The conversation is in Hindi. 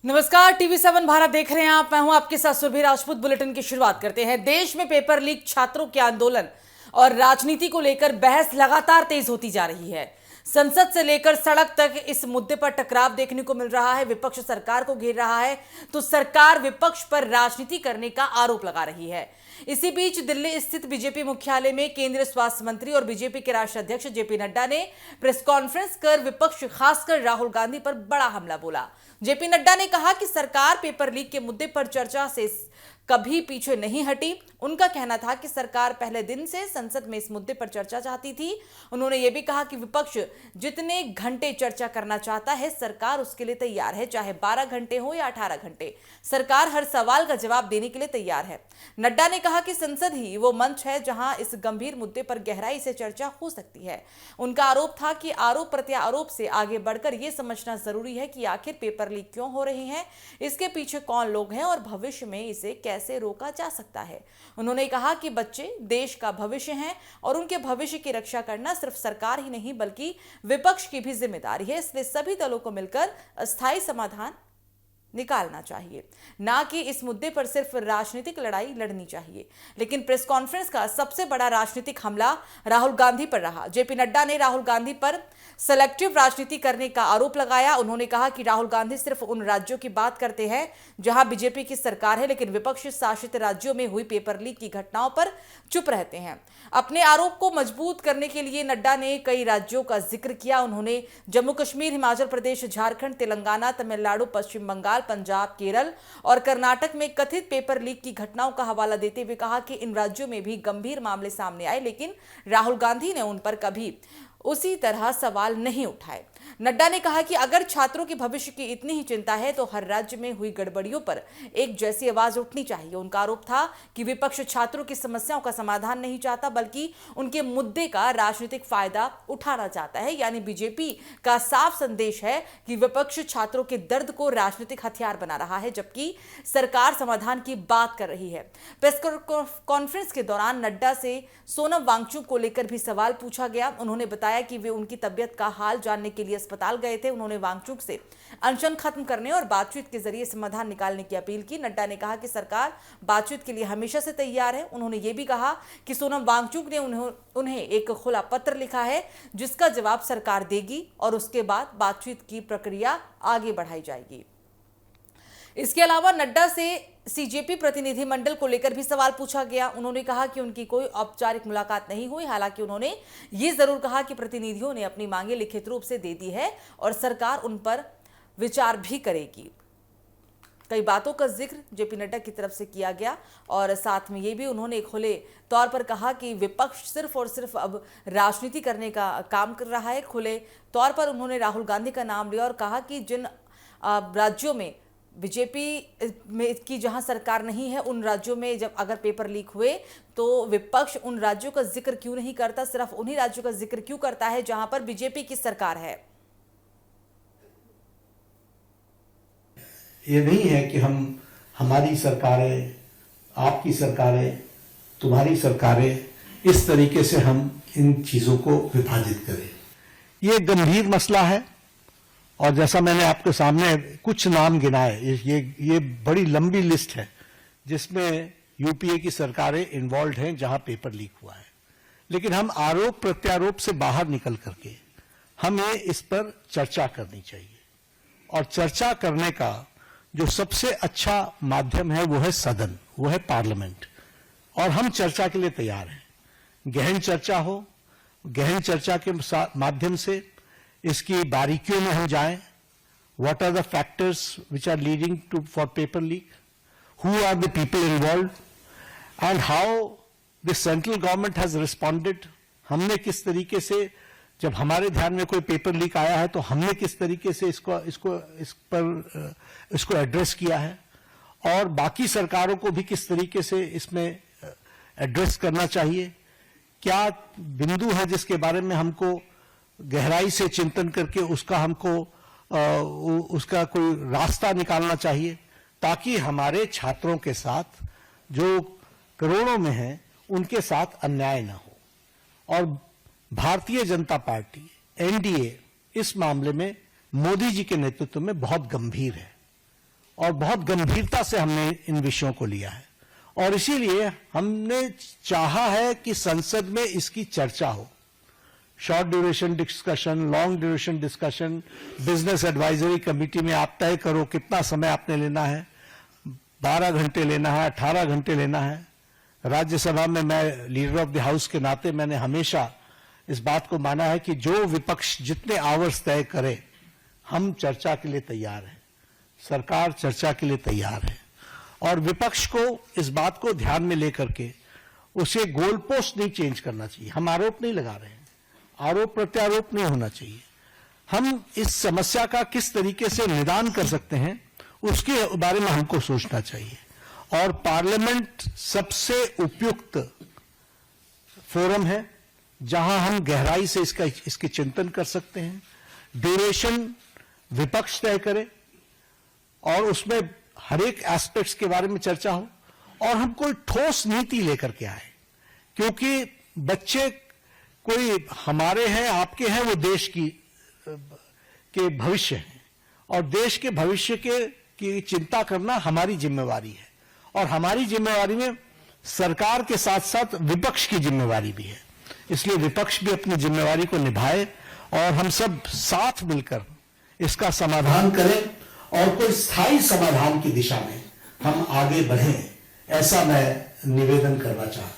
नमस्कार, टीवी7 भारत देख रहे हैं आप। मैं हूं आपके साथ सुरभि राजपूत। बुलेटिन की शुरुआत करते हैं। देश में पेपर लीक, छात्रों के आंदोलन और राजनीति को लेकर बहस लगातार तेज होती जा रही है। संसद से लेकर सड़क तक इस मुद्दे पर टकराव देखने को मिल रहा है। विपक्ष सरकार को घेर रहा है तो सरकार विपक्ष पर राजनीति करने का आरोप लगा रही है। इसी बीच दिल्ली स्थित बीजेपी मुख्यालय में केंद्रीय स्वास्थ्य मंत्री और बीजेपी के राष्ट्रीय अध्यक्ष जेपी नड्डा ने प्रेस कॉन्फ्रेंस कर विपक्ष, खासकर राहुल गांधी पर बड़ा हमला बोला। जेपी नड्डा ने कहा कि सरकार पेपर लीक के मुद्दे पर चर्चा से कभी पीछे नहीं हटी। उनका कहना था कि सरकार पहले दिन से संसद में इस मुद्दे पर चर्चा चाहती थी। उन्होंने यह भी कहा कि विपक्ष जितने घंटे चर्चा करना चाहता है, सरकार उसके लिए तैयार है, चाहे 12 घंटे हो या 18 घंटे। सरकार हर सवाल का जवाब देने के लिए तैयार है। नड्डा ने कहा कि संसद ही वो मंच है जहां इस गंभीर मुद्दे पर गहराई से चर्चा हो सकती है। उनका आरोप था कि आरोप प्रत्यारोप से आगे बढ़कर यह समझना जरूरी है कि आखिर पेपर लीक क्यों हो रही है, इसके पीछे कौन लोग हैं और भविष्य में इसे कैसे रोका जा सकता है। उन्होंने कहा कि बच्चे देश का भविष्य हैं और उनके भविष्य की रक्षा करना सिर्फ सरकार ही नहीं बल्कि विपक्ष की भी जिम्मेदारी है। इसलिए सभी दलों को मिलकर अस्थायी समाधान निकालना चाहिए, ना कि इस मुद्दे पर सिर्फ राजनीतिक लड़ाई लड़नी चाहिए। लेकिन प्रेस कॉन्फ्रेंस का सबसे बड़ा राजनीतिक हमला राहुल गांधी पर रहा। जेपी नड्डा ने राहुल गांधी पर सेलेक्टिव राजनीति करने का आरोप लगाया। उन्होंने कहा कि राहुल गांधी सिर्फ उन राज्यों की बात करते हैं जहां बीजेपी की सरकार है, लेकिन विपक्ष शासित राज्यों में हुई पेपर लीक की घटनाओं पर चुप रहते हैं। अपने आरोप को मजबूत करने के लिए नड्डा ने कई राज्यों का जिक्र किया। उन्होंने जम्मू कश्मीर, हिमाचल प्रदेश, झारखंड, तेलंगाना, तमिलनाडु, पश्चिम बंगाल, पंजाब, केरल और कर्नाटक में कथित पेपर लीक की घटनाओं का हवाला देते हुए कहा कि इन राज्यों में भी गंभीर मामले सामने आए, लेकिन राहुल गांधी ने उन पर कभी उसी तरह सवाल नहीं उठाए। नड्डा ने कहा कि अगर छात्रों के भविष्य की इतनी ही चिंता है तो हर राज्य में हुई गड़बड़ियों पर एक जैसी आवाज उठनी चाहिए। उनका आरोप था कि विपक्ष छात्रों की समस्याओं का समाधान नहीं चाहता बल्कि उनके मुद्दे का राजनीतिक फायदा उठाना चाहता है। यानी बीजेपी का साफ संदेश है कि विपक्ष छात्रों के दर्द को राजनीतिक हथियार बना रहा है, जबकि सरकार समाधान की बात कर रही है। प्रेस कॉन्फ्रेंस के दौरान नड्डा से सोनम वांगचुक को लेकर भी सवाल पूछा गया। उन्होंने बताया कि वे उनकी तबियत का हाल जानने के लिए अस्पताल गए थे। उन्होंने वांगचुक से अनशन खत्म करने और बातचीत के जरिए समाधान निकालने की अपील की। नड्डा ने कहा कि सरकार बातचीत के लिए हमेशा से तैयार है। उन्होंने ये भी कहा कि सोनम वांगचुक ने उन्हें एक खुला पत्र लिखा है जिसका जवाब सरकार देगी और उसके बाद बातचीत की प्रक्रिया आगे बढ़ाई जाएगी। इसके अलावा नड्डा से सीजेपी प्रतिनिधिमंडल को लेकर भी सवाल पूछा गया। उन्होंने कहा कि उनकी कोई औपचारिक मुलाकात नहीं हुई। हालांकि उन्होंने ये जरूर कहा कि प्रतिनिधियों ने अपनी मांगे लिखित रूप से दे दी है और सरकार उन पर विचार भी करेगी। कई बातों का जिक्र जेपी नड्डा की तरफ से किया गया और साथ में ये भी उन्होंने खुले तौर पर कहा कि विपक्ष सिर्फ और सिर्फ अब राजनीति करने का काम कर रहा है। खुले तौर पर उन्होंने राहुल गांधी का नाम लिया और कहा कि जिन राज्यों में बीजेपी में की जहां सरकार नहीं है, उन राज्यों में जब अगर पेपर लीक हुए तो विपक्ष उन राज्यों का जिक्र क्यों नहीं करता, सिर्फ उन्हीं राज्यों का जिक्र क्यों करता है जहां पर बीजेपी की सरकार है। ये नहीं है कि हमारी सरकारें, आपकी सरकारें, तुम्हारी सरकारें, इस तरीके से हम इन चीजों को विभाजित करें। ये गंभीर मसला है और जैसा मैंने आपके सामने कुछ नाम गिनाए, ये बड़ी लंबी लिस्ट है जिसमें यूपीए की सरकारें इन्वॉल्व हैं जहां पेपर लीक हुआ है। लेकिन हम आरोप प्रत्यारोप से बाहर निकल करके हमें इस पर चर्चा करनी चाहिए और चर्चा करने का जो सबसे अच्छा माध्यम है वो है सदन, वो है पार्लियामेंट। और हम चर्चा के लिए तैयार हैं। गहन चर्चा हो, गहन चर्चा के माध्यम से इसकी बारीकियों में हम जाएं। What are the factors which are leading to for paper leak, who are the people involve and how the central government has responded. हमने किस तरीके से, जब हमारे ध्यान में कोई पेपर लीक आया है तो हमने किस तरीके से इसको एड्रेस किया है और बाकी सरकारों को भी किस तरीके से इसमें एड्रेस करना चाहिए। क्या बिंदु है जिसके बारे में हमको गहराई से चिंतन करके उसका कोई रास्ता निकालना चाहिए ताकि हमारे छात्रों के साथ जो करोड़ों में हैं उनके साथ अन्याय न हो। और भारतीय जनता पार्टी, एनडीए इस मामले में मोदी जी के नेतृत्व में बहुत गंभीर है और बहुत गंभीरता से हमने इन विषयों को लिया है और इसीलिए हमने चाहा है कि संसद में इसकी चर्चा हो। Short duration discussion, long duration discussion, business advisory committee में आप तय करो कितना समय आपने लेना है, 12 घंटे लेना है, 18 घंटे लेना है। राज्यसभा में मैं लीडर ऑफ द हाउस के नाते मैंने हमेशा इस बात को माना है कि जो विपक्ष जितने आवर्स तय करे हम चर्चा के लिए तैयार हैं, सरकार चर्चा के लिए तैयार है और विपक्ष को इस बात को ध्यान में लेकर के उसे गोल पोस्ट नहीं चेंज करना चाहिए। हम आरोप नहीं लगा रहे हैं, आरोप प्रत्यारोप नहीं होना चाहिए। हम इस समस्या का किस तरीके से निदान कर सकते हैं उसके बारे में हमको सोचना चाहिए और पार्लियामेंट सबसे उपयुक्त फोरम है जहां हम गहराई से इसके चिंतन कर सकते हैं। ड्यूरेशन विपक्ष तय करे और उसमें हर एक एस्पेक्ट्स के बारे में चर्चा हो और हम कोई ठोस नीति लेकर के आए, क्योंकि बच्चे कोई हमारे हैं, आपके हैं, वो देश के भविष्य हैं और देश के भविष्य की चिंता करना हमारी जिम्मेवारी है और हमारी जिम्मेवारी में सरकार के साथ साथ विपक्ष की जिम्मेवारी भी है। इसलिए विपक्ष भी अपनी जिम्मेवारी को निभाए और हम सब साथ मिलकर इसका समाधान करें और कोई स्थायी समाधान की दिशा में हम आगे बढ़ें, ऐसा मैं निवेदन करना चाहता हूं।